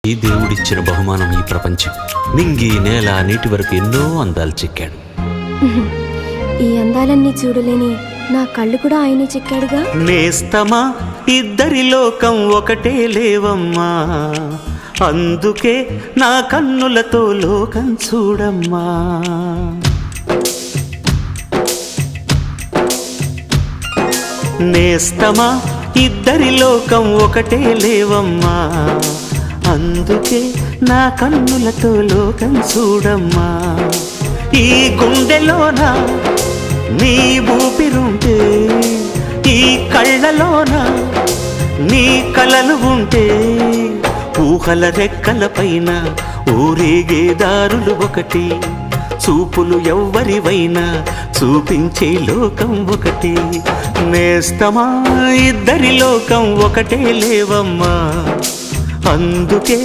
ఈ దేవుడిచ్చిన బహుమానం ఈ ప్రపంచం. నింగి నేల నీటి వరకు ఎన్నో అందాలు చెక్కాడు. ఈ అందాలన్నీ చూడలేని నా కళ్ళు కూడా ఆయనే చెక్కాడుగా. నేస్తమా ఇద్దరి లోకం ఒకటే లేవమ్మా, అందుకే నా కన్నులతో లోకం చూడమ్మా. నేస్తమా ఇద్దరి లోకం ఒకటే లేవమ్మా, అందుకే నా కన్నులతో లోకం చూడమ్మా. ఈ గుండెలోన నీ ఊపిరుంటే, ఈ కళ్ళలోన నీ కలలు ఉంటే, ఊహల రెక్కల పైన ఊరేగే దారులు ఒకటి, చూపులు ఎవ్వరివైనా చూపించే లోకం ఒకటి. నేస్తమా ఇద్దరి లోకం ఒకటే లేవమ్మా, అందుకే